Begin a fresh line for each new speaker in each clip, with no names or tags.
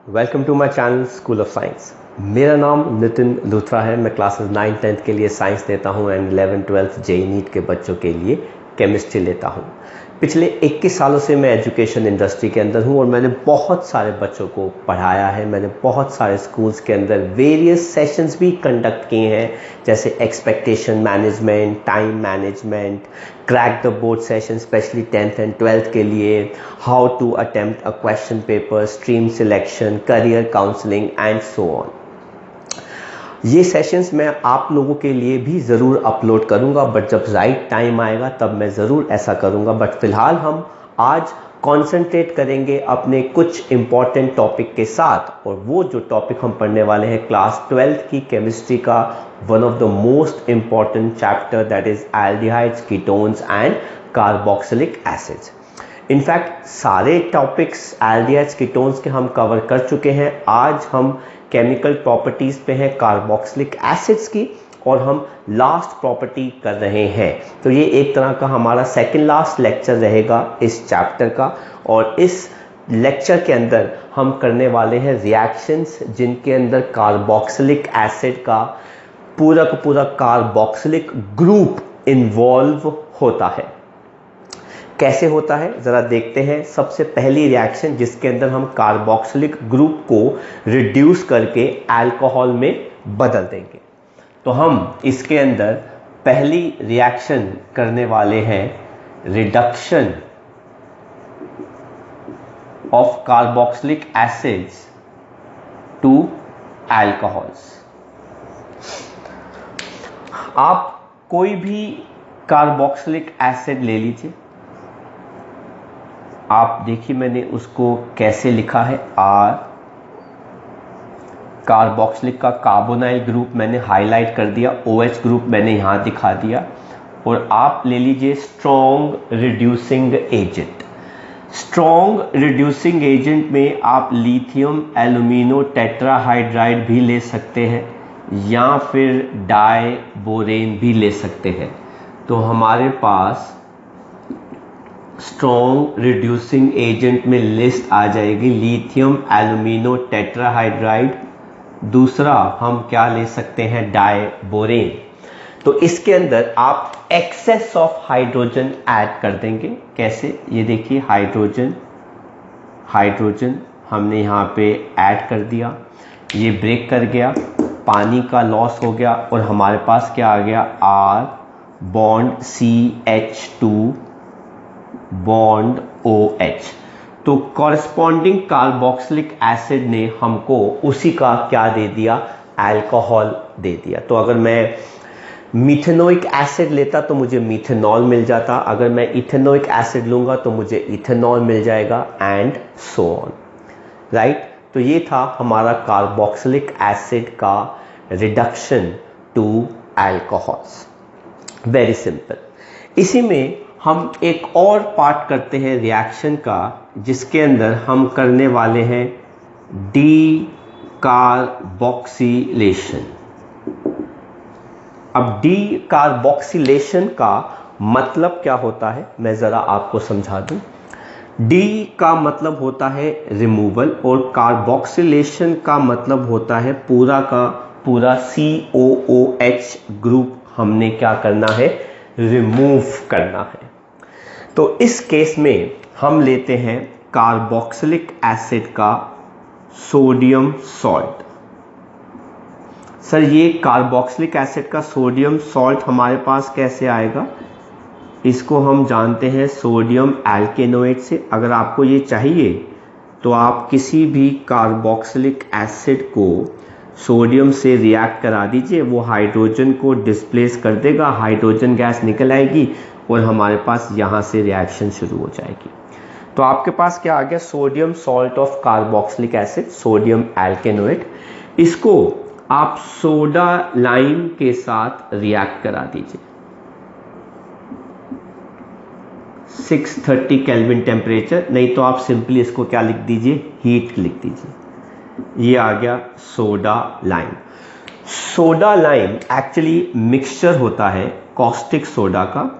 Welcome to my channel school of science. मेरा नाम नितिन लूथरा है। मैं क्लासेस 9-10 के लिए साइंस देता हूं एंड 11-12 जेईई नीट के बच्चों के लिए केमिस्ट्री लेता हूं। पिछले 21 सालों से मैं एजुकेशन इंडस्ट्री के अंदर हूं और मैंने बहुत सारे बच्चों को पढ़ाया है। मैंने बहुत सारे स्कूल्स के अंदर वेरियस सेशंस भी कंडक्ट किए हैं, जैसे expectation management, time management, crack the board session specially 10th and 12th के लिए, how to attempt a question paper, stream selection, career counselling and so on. ये सेशंस मैं आप लोगों के लिए भी ज़रूर अपलोड करूंगा, बट जब राइट टाइम आएगा तब मैं ज़रूर ऐसा करूंगा। बट फिलहाल हम आज कॉन्सेंट्रेट करेंगे अपने कुछ इंपॉर्टेंट टॉपिक के साथ, और वो जो टॉपिक हम पढ़ने वाले हैं क्लास 12th की केमिस्ट्री का one of the most important chapter, that is aldehydes, ketones and carboxylic acids. In fact सारे टॉपिक्स एल्डिहाइड्स, कीटोन्स के हम कवर कर चुके हैं। आज हम केमिकल प्रॉपर्टीज पे हैं कार्बोक्सिलिक एसिड्स की, और हम लास्ट प्रॉपर्टी कर रहे हैं। तो ये एक तरह का हमारा सेकंड लास्ट लेक्चर रहेगा इस चैप्टर का, और इस लेक्चर के अंदर हम करने वाले हैं रिएक्शंस जिनके अंदर कार्बोक्सिलिक एसिड का पूरा कार्बोक्सिलिक ग्रुप इन्वॉल्व होता है। कैसे होता है जरा देखते हैं। सबसे पहली रिएक्शन जिसके अंदर हम कार्बोक्सिलिक ग्रुप को रिड्यूस करके अल्कोहल में बदल देंगे। तो हम इसके अंदर पहली रिएक्शन करने वाले हैं reduction of carboxylic acids to alcohols. आप कोई भी कार्बोक्सिलिक एसिड ले लीजिए। आप देखिए मैंने उसको कैसे लिखा है, आर, कार्बोक्सिलिक का कार्बोनाइल ग्रुप मैंने हाईलाइट कर दिया, OH ग्रुप मैंने यहां दिखा दिया। और आप ले लीजिए strong reducing agent. Strong reducing agent में आप लिथियम एल्यूमिनो टेट्राहाइड्राइड भी ले सकते हैं, या फिर डाई बोरेन भी ले सकते हैं। तो हमारे पास स्ट्रॉन्ग रिड्यूसिंग एजेंट में लिस्ट आ जाएगी लिथियम एल्यूमिनो टेट्राहाइड्राइड। दूसरा हम क्या ले सकते हैं, डाई बोरेन। तो इसके अंदर आप एक्सेस ऑफ हाइड्रोजन ऐड कर देंगे। कैसे, ये देखिए हाइड्रोजन हमने यहाँ पे ऐड कर दिया, ये ब्रेक कर गया, पानी का लॉस हो गया, और हमारे पास क्या आ गया, R bond CH2 bond OH। तो कॉरस्पॉन्डिंग कार्बोक्सिलिक एसिड ने हमको उसी का क्या दे दिया, अल्कोहल दे दिया। तो अगर मैं मिथेनोइक एसिड लेता तो मुझे मिथेनॉल मिल जाता, अगर मैं इथेनोइक एसिड लूंगा तो मुझे इथेनॉल मिल जाएगा, एंड सो ऑन, राइट। तो ये था हमारा कार्बोक्सिलिक एसिड का reduction to alcohols. Very simple. इसी में हम एक और पार्ट करते हैं रिएक्शन का, जिसके अंदर हम करने वाले हैं डी कार्बोक्सिलेशन। अब डी कार्बोक्सिलेशन का मतलब क्या होता है मैं ज़रा आपको समझा दूं। डी का मतलब होता है रिमूवल, और कार्बोक्सिलेशन का मतलब होता है पूरा का पूरा COOH ग्रुप हमने क्या करना है, रिमूव करना है। तो इस केस में हम लेते हैं कार्बोक्सिलिक एसिड का सोडियम सॉल्ट। सर ये कार्बोक्सिलिक एसिड का सोडियम सॉल्ट हमारे पास कैसे आएगा, इसको हम जानते हैं सोडियम एल्केनोएट से। अगर आपको ये चाहिए तो आप किसी भी कार्बोक्सिलिक एसिड को सोडियम से रिएक्ट करा दीजिए, वो हाइड्रोजन को डिस्प्लेस कर देगा, हाइड्रोजन गैस निकल आएगी, और हमारे पास यहाँ से रिएक्शन शुरू हो जाएगी। तो आपके पास क्या आ गया, sodium salt of carboxylic acid, sodium alkanoate. इसको आप सोडा लाइम के साथ रिएक्ट करा दीजिए, 630 केल्विन टेम्परेचर, नहीं तो आप सिंपली इसको क्या लिख दीजिए, हीट लिख दीजिए। ये आ गया soda lime. Soda lime actually mixture होता है कॉस्टिक सोडा का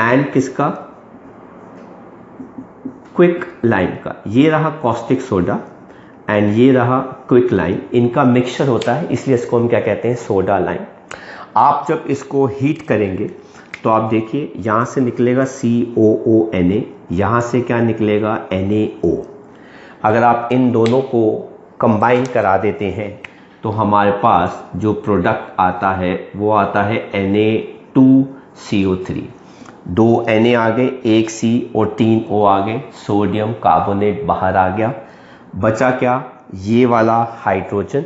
एंड किसका, क्विक लाइम का, ये रहा कॉस्टिक सोडा एंड ये रहा क्विक लाइम, इनका मिक्सचर होता है, इसलिए इसको हम क्या कहते हैं, सोडा लाइम। आप जब इसको हीट करेंगे तो आप देखिए यहाँ से निकलेगा COONA, यहाँ से क्या निकलेगा NaO। अगर आप इन दोनों को कंबाइन करा देते हैं तो हमारे पास जो प्रोडक्ट आता है वो आता है Na2CO3, 2 Na आ गए, 1 C और 3 O आ गए, सोडियम कार्बोनेट बाहर आ गया। बचा क्या, ये वाला हाइड्रोजन,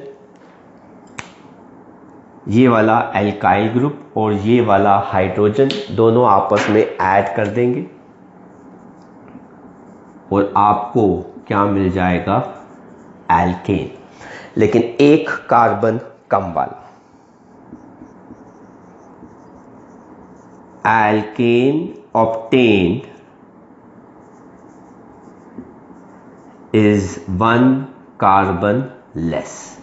ये वाला एल्काइल ग्रुप और ये वाला हाइड्रोजन, दोनों आपस में ऐड कर देंगे और आपको क्या मिल जाएगा, एल्केन, लेकिन एक कार्बन कम वाला। Alkane obtained is 1 carbon less.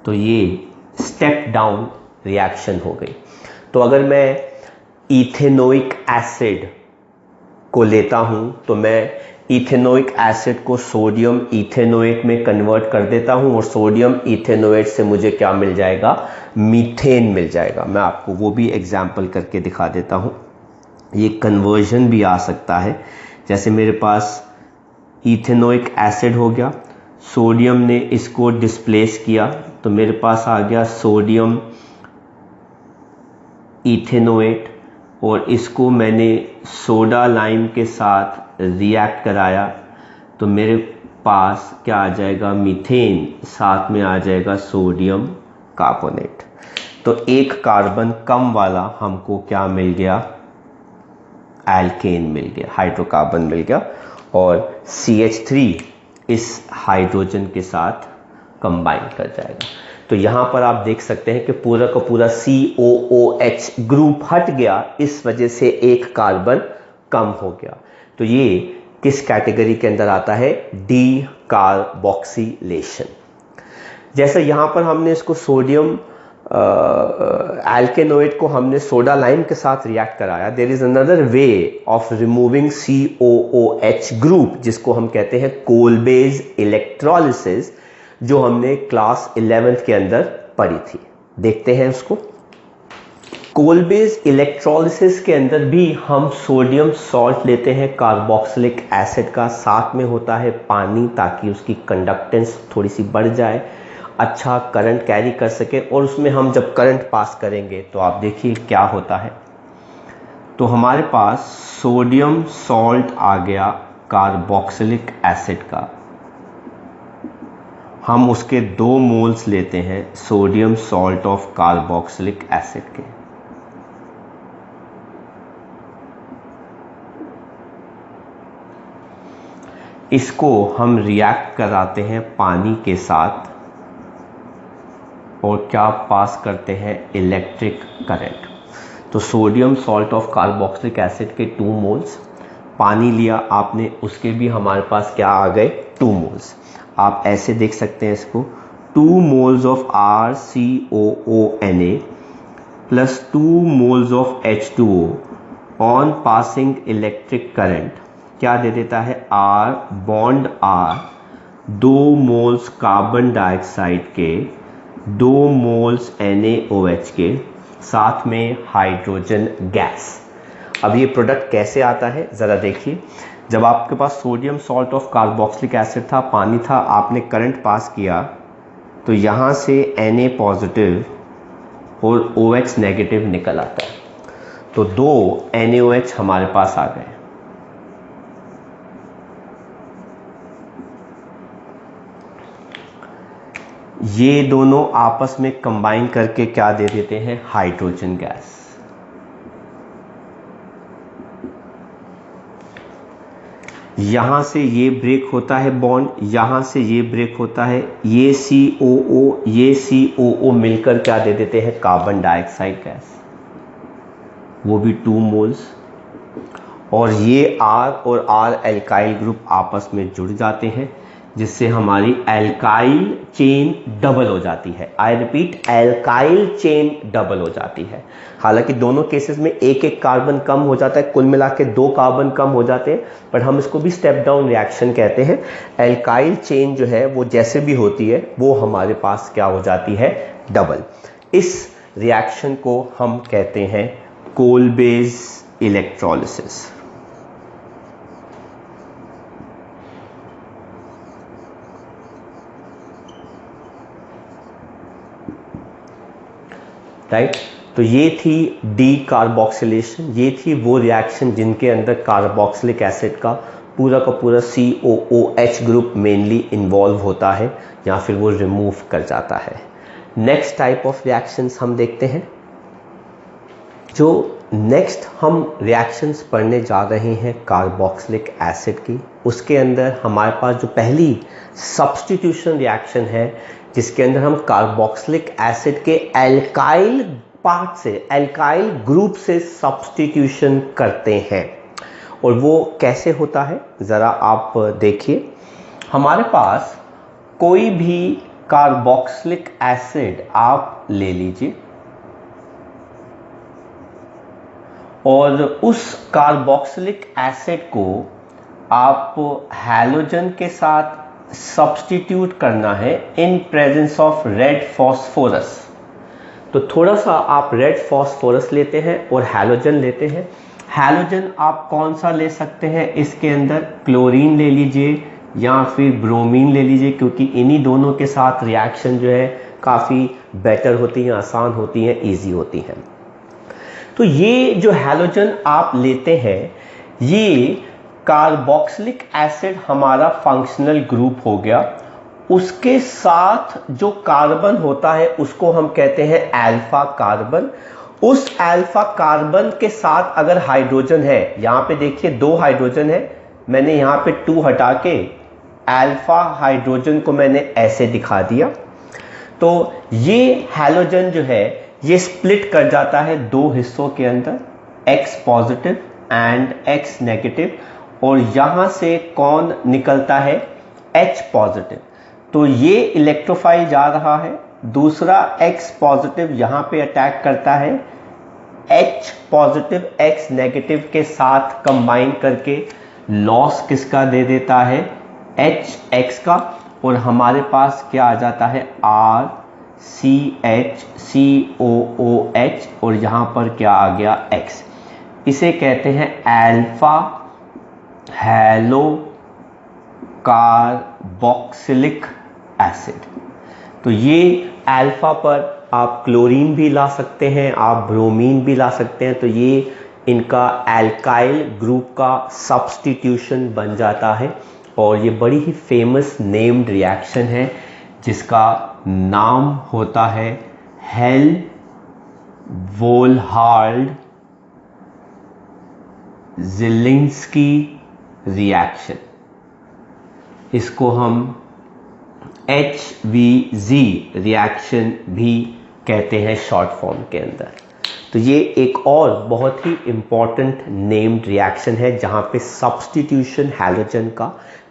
तो ये स्टेप डाउन रिएक्शन हो गई। तो अगर मैं इथेनोइक एसिड को लेता हूं तो मैं इथेनोइक एसिड को सोडियम इथेनोएट में कन्वर्ट कर देता हूं और सोडियम इथेनोएट से मुझे क्या मिल जाएगा, मीथेन मिल जाएगा। मैं आपको वो भी एग्जाम्पल करके दिखा देता हूं। ये कन्वर्जन भी आ सकता है, जैसे मेरे पास इथेनोइक एसिड हो गया, सोडियम ने इसको डिस्प्लेस किया तो मेरे पास आ गया सोडियम इथेनोएट, और इसको मैंने सोडा लाइम के साथ रिएक्ट कराया तो मेरे पास क्या आ जाएगा, मीथेन, साथ में आ जाएगा सोडियम कार्बोनेट। तो एक कार्बन कम वाला हमको क्या मिल गया, एल्केन मिल गया, हाइड्रोकार्बन मिल गया, और CH3 इस हाइड्रोजन के साथ कंबाइन कर जाएगा। तो यहाँ पर आप देख सकते हैं कि पूरा का पूरा COOH ग्रुप हट गया, इस वजह से एक कार्बन कम हो गया। तो ये किस कैटेगरी के अंदर आता है, डी कार्बोक्सिलेशन। जैसे यहाँ पर हमने इसको सोडियम एल्केनोएट को हमने सोडा लाइम के साथ रिएक्ट कराया, there is another way of removing COOH group, जिसको हम कहते हैं कोलबेज इलेक्ट्रोलिसिस, जो हमने क्लास 11th के अंदर पढ़ी थी। देखते हैं उसको। कोलबेज इलेक्ट्रोलिसिस के अंदर भी हम सोडियम सॉल्ट लेते हैं कार्बोक्सिलिक एसिड का, साथ में होता है पानी, ताकि उसकी कंडक्टेंस थोड़ी सी बढ़ जाए, अच्छा करंट कैरी कर सके, और उसमें हम जब करंट पास करेंगे तो आप देखिए क्या होता है। तो हमारे पास सोडियम सॉल्ट आ गया कार्बोक्सिलिक एसिड का, हम उसके 2 मोल्स लेते हैं sodium salt of carboxylic acid के। इसको हम रिएक्ट कराते हैं पानी के साथ और क्या पास करते हैं, इलेक्ट्रिक करंट। तो sodium salt of carboxylic acid के 2 मोल्स, पानी लिया आपने, उसके भी हमारे पास क्या आ गए, 2 मोल्स। आप ऐसे देख सकते हैं इसको, 2 moles of RCOONA plus 2 moles of H2O on passing electric current क्या दे देता है, R bond R, 2 moles carbon dioxide के, 2 मोल्स NaOH के, साथ में हाइड्रोजन गैस। अब ये प्रोडक्ट कैसे आता है ज़रा देखिए। जब आपके पास sodium salt of carboxylic acid था, पानी था, आपने करंट पास किया तो यहाँ से Na पॉजिटिव और OH नेगेटिव निकल आता है, तो 2 NaOH हमारे पास आ गए। ये दोनों आपस में कंबाइन करके क्या दे देते हैं, हाइड्रोजन गैस। यहां से ये ब्रेक होता है बॉन्ड, यहां से ये ब्रेक होता है, ये COO मिलकर क्या दे देते हैं, कार्बन डाइऑक्साइड गैस, वो भी 2 मोल्स, और ये R और R एल्काइल ग्रुप आपस में जुड़ जाते हैं, जिससे हमारी एल्काइल चेन डबल हो जाती है। I repeat, alkyl chain double हो जाती है। हालांकि दोनों केसेस में एक एक कार्बन कम हो जाता है, कुल मिला के 2 कार्बन कम हो जाते हैं, बट हम इसको भी स्टेप डाउन रिएक्शन कहते हैं। एल्काइल चेन जो है वो जैसे भी होती है वो हमारे पास क्या हो जाती है, डबल। इस रिएक्शन को हम कहते हैं कोलबेज इलेक्ट्रोलिसिस। राइट, तो ये थी डी कार्बोक्सिलेशन। ये थी वो रिएक्शन जिनके अंदर कार्बोक्सिलिक एसिड का पूरा COOH ग्रुप मेनली इन्वॉल्व होता है या फिर वो रिमूव कर जाता है। नेक्स्ट टाइप ऑफ रिएक्शंस हम देखते हैं। जो नेक्स्ट हम रिएक्शंस पढ़ने जा रहे हैं कार्बोक्सिलिक एसिड की, उसके अंदर हमारे पास जो पहली सब्स्टिट्यूशन रिएक्शन है जिसके अंदर हम कार्बोक्सिलिक एसिड के एल्काइल पार्ट से, एल्काइल ग्रुप से सब्स्टिट्यूशन करते हैं। और वो कैसे होता है ज़रा आप देखिए। हमारे पास कोई भी कार्बोक्सिलिक एसिड आप ले लीजिए और उस कार्बोक्सिलिक एसिड को आप हैलोजन के साथ सब्स्टिट्यूट करना है in presence of red phosphorus. तो थोड़ा सा आप रेड फॉस्फोरस लेते हैं और हैलोजन लेते हैं। हैलोजन आप कौन सा ले सकते हैं इसके अंदर, क्लोरीन ले लीजिए या फिर ब्रोमीन ले लीजिए, क्योंकि इन्हीं दोनों के साथ रिएक्शन जो है काफ़ी बेटर होती है, आसान होती है, ईजी होती है। तो ये जो हैलोजन आप लेते हैं, ये कार्बोक्सिलिक एसिड हमारा फंक्शनल ग्रुप हो गया। उसके साथ जो कार्बन होता है उसको हम कहते हैं अल्फा कार्बन। उस अल्फा कार्बन के साथ अगर हाइड्रोजन है, यहाँ पे देखिए 2 हाइड्रोजन है, मैंने यहाँ पे 2 हटा के अल्फा हाइड्रोजन को मैंने ऐसे दिखा दिया। तो ये हैलोजन जो है ये स्प्लिट कर जाता है 2 हिस्सों के अंदर, X positive and X negative, और यहां से कौन निकलता है, H पॉजिटिव। तो ये इलेक्ट्रोफाइल जा रहा है, दूसरा X पॉजिटिव यहां पे अटैक करता है, H पॉजिटिव X नेगेटिव के साथ कंबाइन करके लॉस किसका दे देता है, HX का, और हमारे पास क्या आ जाता है, RCH और यहां पर क्या आ गया, X। इसे कहते हैं अल्फा हैलो कार्बोक्सिलिक एसिड। तो ये अल्फा पर आप क्लोरीन भी ला सकते हैं, आप ब्रोमीन भी ला सकते हैं। तो ये इनका एल्काइल ग्रुप का सब्स्टिट्यूशन बन जाता है और ये बड़ी ही फेमस नेम्ड रिएक्शन है जिसका नाम होता है हेल-वोल्हार्ड-ज़िलिंस्की रिएक्शन। इसको हम HVZ रिएक्शन भी कहते हैं शॉर्ट फॉर्म के अंदर। तो ये एक और बहुत ही इंपॉर्टेंट नेम्ड रिएक्शन है जहाँ पे सब्स्टिट्यूशन हैलोजन का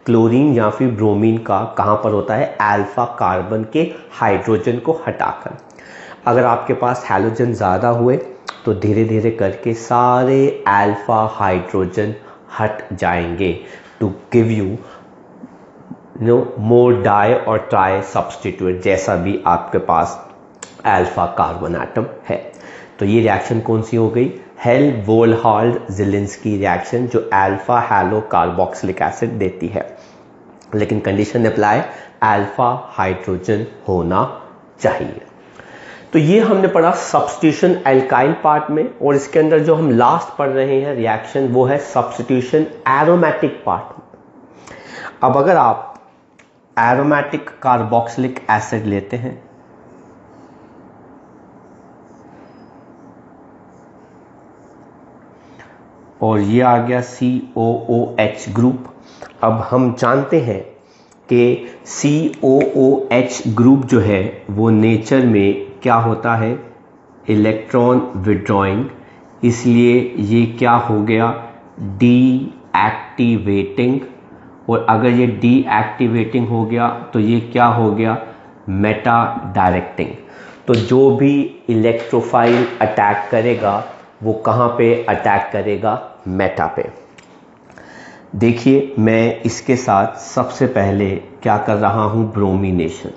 क्लोरीन या फिर ब्रोमीन का कहाँ पर होता है, अल्फा कार्बन के हाइड्रोजन को हटाकर। अगर आपके पास हैलोजन ज़्यादा हुए तो धीरे धीरे करके सारे अल्फा हाइड्रोजन हट जाएंगे to give you more di और ट्राई सब्स्टिट्यूट, जैसा भी आपके पास अल्फा कार्बन एटम है। तो ये रिएक्शन कौन सी हो गई, हेल-वोल्हार्ड-ज़िलिंस्की रिएक्शन, जो अल्फा हैलो कार्बोक्सिलिक एसिड देती है। लेकिन कंडीशन अप्लाई, अल्फा हाइड्रोजन होना चाहिए। तो ये हमने पढ़ा सब्स्टिट्यूशन एल्काइल पार्ट में, और इसके अंदर जो हम लास्ट पढ़ रहे हैं रिएक्शन वो है सब्स्टिट्यूशन एरोमेटिक पार्ट में। अब अगर आप एरोमेटिक कार्बोक्सिलिक एसिड लेते हैं, और ये आ गया COOH ग्रुप। अब हम जानते हैं कि COOH ग्रुप जो है वो नेचर में क्या होता है, इलेक्ट्रॉन विड्रॉइंग, इसलिए ये क्या हो गया, डीएक्टिवेटिंग, और अगर ये डीएक्टिवेटिंग हो गया तो ये क्या हो गया, मेटा डायरेक्टिंग। तो जो भी इलेक्ट्रोफाइल अटैक करेगा वो कहाँ पे अटैक करेगा, मेटा पे। देखिए मैं इसके साथ सबसे पहले क्या कर रहा हूँ, bromination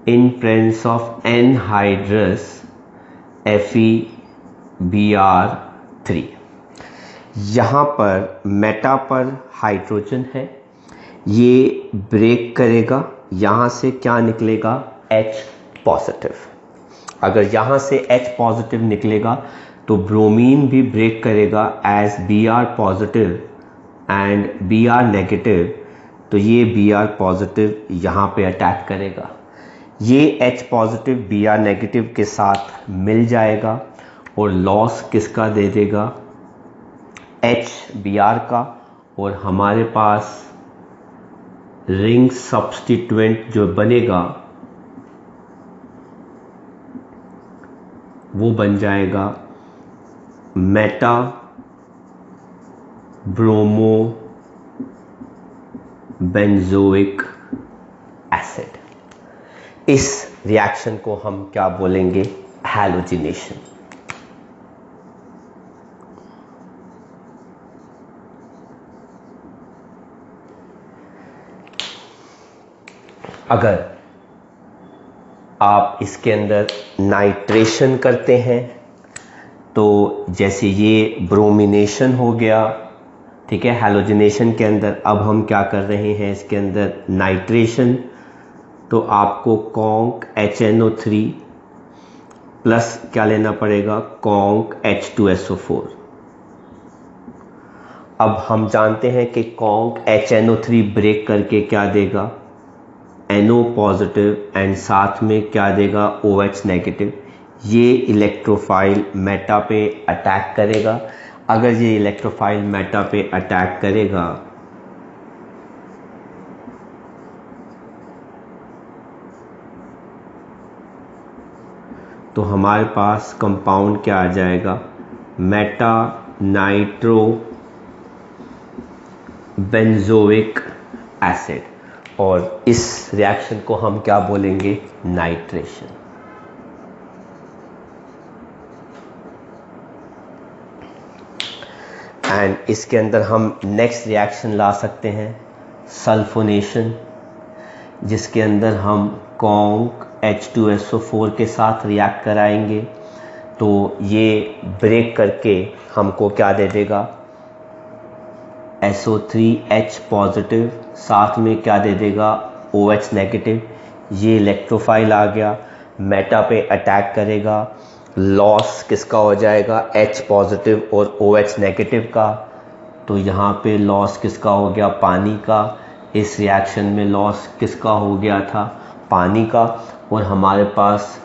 in presence of anhydrous FeBr3। यहाँ पर मेटा पर हाइड्रोजन है, ये ब्रेक करेगा, यहाँ से क्या निकलेगा, H पॉजिटिव। अगर यहाँ से H पॉजिटिव निकलेगा तो ब्रोमीन भी ब्रेक करेगा as Br positive and Br negative, तो ये Br पॉजिटिव यहाँ पे अटैक करेगा। ये H पॉजिटिव Br नेगेटिव के साथ मिल जाएगा और लॉस किसका दे देगा, HBr का, और हमारे पास रिंग सब्स्टिट्यूएंट जो बनेगा वो बन जाएगा मेटा ब्रोमो बेंजोइक एसिड। इस रिएक्शन को हम क्या बोलेंगे, हैलोजिनेशन। अगर आप इसके अंदर नाइट्रेशन करते हैं तो जैसे ये ब्रोमिनेशन हो गया, ठीक है, हैलोजिनेशन के अंदर अब हम क्या कर रहे हैं, इसके अंदर नाइट्रेशन, तो आपको कॉन्क HNO3 प्लस क्या लेना पड़ेगा, कॉन्क H2SO4। अब हम जानते हैं कि कॉन्क HNO3 ब्रेक करके क्या देगा, NO पॉजिटिव एंड साथ में क्या देगा, OH नेगेटिव। ये इलेक्ट्रोफाइल मेटा पे अटैक करेगा। अगर ये इलेक्ट्रोफाइल मेटा पे अटैक करेगा तो हमारे पास कंपाउंड क्या आ जाएगा, मेटा नाइट्रो बेंजोइक एसिड, और इस रिएक्शन को हम क्या बोलेंगे, नाइट्रेशन। एंड इसके अंदर हम नेक्स्ट रिएक्शन ला सकते हैं सल्फोनेशन, जिसके अंदर हम कॉन्क H2SO4 के साथ रिएक्ट कराएंगे तो ये ब्रेक करके हमको क्या दे देगा, SO3H पॉजिटिव, साथ में क्या दे देगा, OH नेगेटिव। ये इलेक्ट्रोफाइल आ गया, मेटा पे अटैक करेगा, लॉस किसका हो जाएगा, H पॉजिटिव और OH नेगेटिव का। तो यहाँ पे लॉस किसका हो गया, पानी का। इस रिएक्शन में लॉस किसका हो गया था, पानी का। और हमारे पास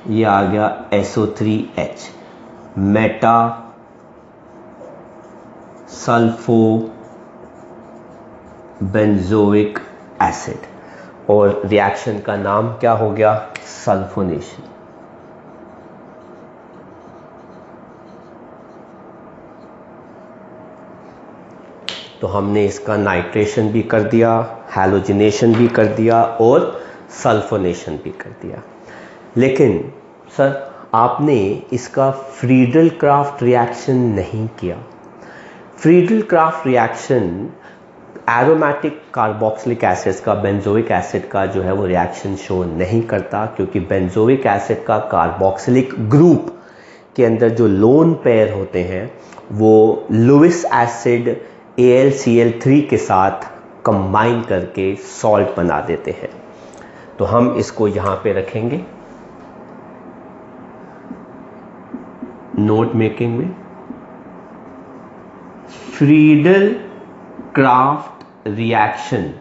ये आ गया SO3H, Meta sulpho benzoic acid, और रिएक्शन का नाम क्या हो गया, सल्फोनेशन। तो हमने इसका नाइट्रेशन भी कर दिया, हैलोजिनेशन भी कर दिया और सल्फोनेशन भी कर दिया। लेकिन सर आपने इसका फ्रीडल क्राफ्ट रिएक्शन नहीं किया। Friedel Craft reaction aromatic carboxylic acids का, बेंजोइक एसिड का जो है वो रिएक्शन शो नहीं करता, क्योंकि बेंजोइक एसिड का कार्बोक्सिलिक ग्रुप के अंदर जो लोन पेयर होते हैं वो लुईस एसिड AlCl3 के साथ कंबाइन करके सॉल्ट बना देते हैं। तो हम इसको यहाँ पे रखेंगे नोट मेकिंग में, Friedel Craft reaction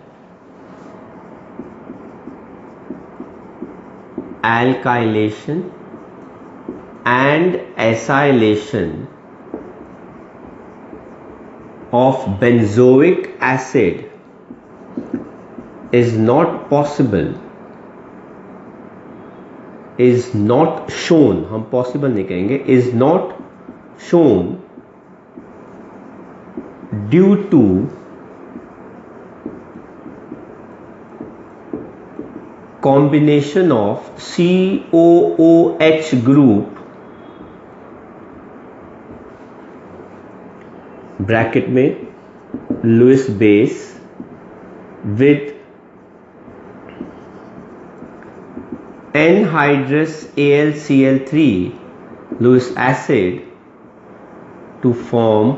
alkylation and acylation of benzoic acid is not possible is not shown, हम पॉसिबल नहीं कहेंगे, is not shown due to combination of COOH group bracket में Lewis base with anhydrous AlCl3 Lewis acid to form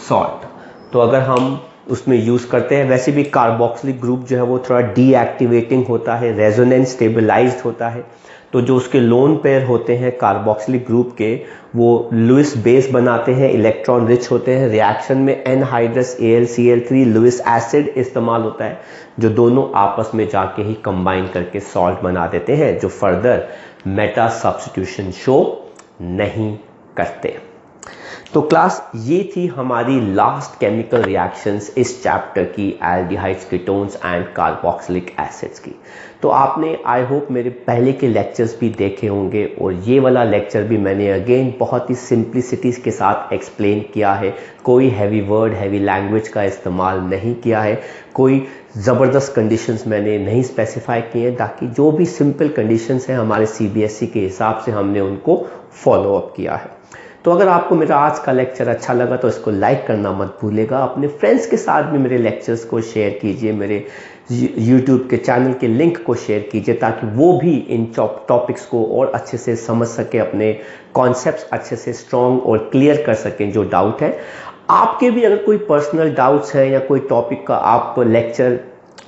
salt। तो अगर हम उसमें use करते हैं, वैसे भी कार्बोक्सिलिक ग्रुप जो है वो थोड़ा डीएक्टिवेटिंग होता है, रेजोनेंस स्टेबलाइज्ड होता है, तो जो उसके लोन पेयर होते हैं कार्बोक्सिलिक ग्रुप के वो लुईस बेस बनाते हैं, इलेक्ट्रॉन रिच होते हैं। रिएक्शन में एनहाइड्रस AlCl3 लुईस एसिड इस्तेमाल होता है, जो दोनों आपस में जाके ही कंबाइन करके सॉल्ट बना देते हैं, जो फर्दर मेटा सब्स्टिट्यूशन शो नहीं करते। तो क्लास ये थी हमारी लास्ट केमिकल रिएक्शंस इस चैप्टर की, aldehydes, ketones and carboxylic acids की। तो आपने आई होप मेरे पहले के लेक्चर्स भी देखे होंगे, और ये वाला लेक्चर भी मैंने अगेन बहुत ही सिंप्लिसिटीज के साथ एक्सप्लेन किया है। कोई हैवी वर्ड, हैवी लैंग्वेज का इस्तेमाल नहीं किया है, कोई ज़बरदस्त कंडीशंस मैंने नहीं स्पेसिफाई किए हैं, ताकि जो भी सिंपल कंडीशंस हैं हमारे CBSE के हिसाब से हमने उनको फॉलो अप किया है। तो अगर आपको मेरा आज का लेक्चर अच्छा लगा तो इसको लाइक करना मत भूलिएगा। अपने फ्रेंड्स के साथ भी मेरे लेक्चर्स को शेयर कीजिए, मेरे YouTube के चैनल के लिंक को शेयर कीजिए, ताकि वो भी इन टॉपिक्स को और अच्छे से समझ सके, अपने कॉन्सेप्ट्स अच्छे से स्ट्रॉन्ग और क्लियर कर सकें जो डाउट है। आपके भी अगर कोई पर्सनल डाउट्स हैं या कोई टॉपिक का आप लेक्चर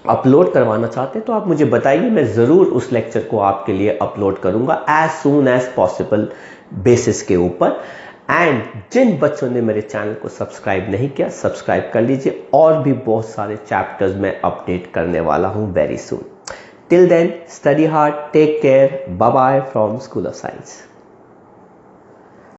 अपलोड करवाना चाहते हैं तो आप मुझे बताइए, मैं ज़रूर उस लेक्चर को आपके लिए अपलोड करूँगा as soon as possible basis के ऊपर। एंड जिन बच्चों ने मेरे चैनल को सब्सक्राइब नहीं किया, सब्सक्राइब कर लीजिए, और भी बहुत सारे चैप्टर्स मैं अपडेट करने वाला हूं very soon. Till then study hard, take care, bye bye from school of science.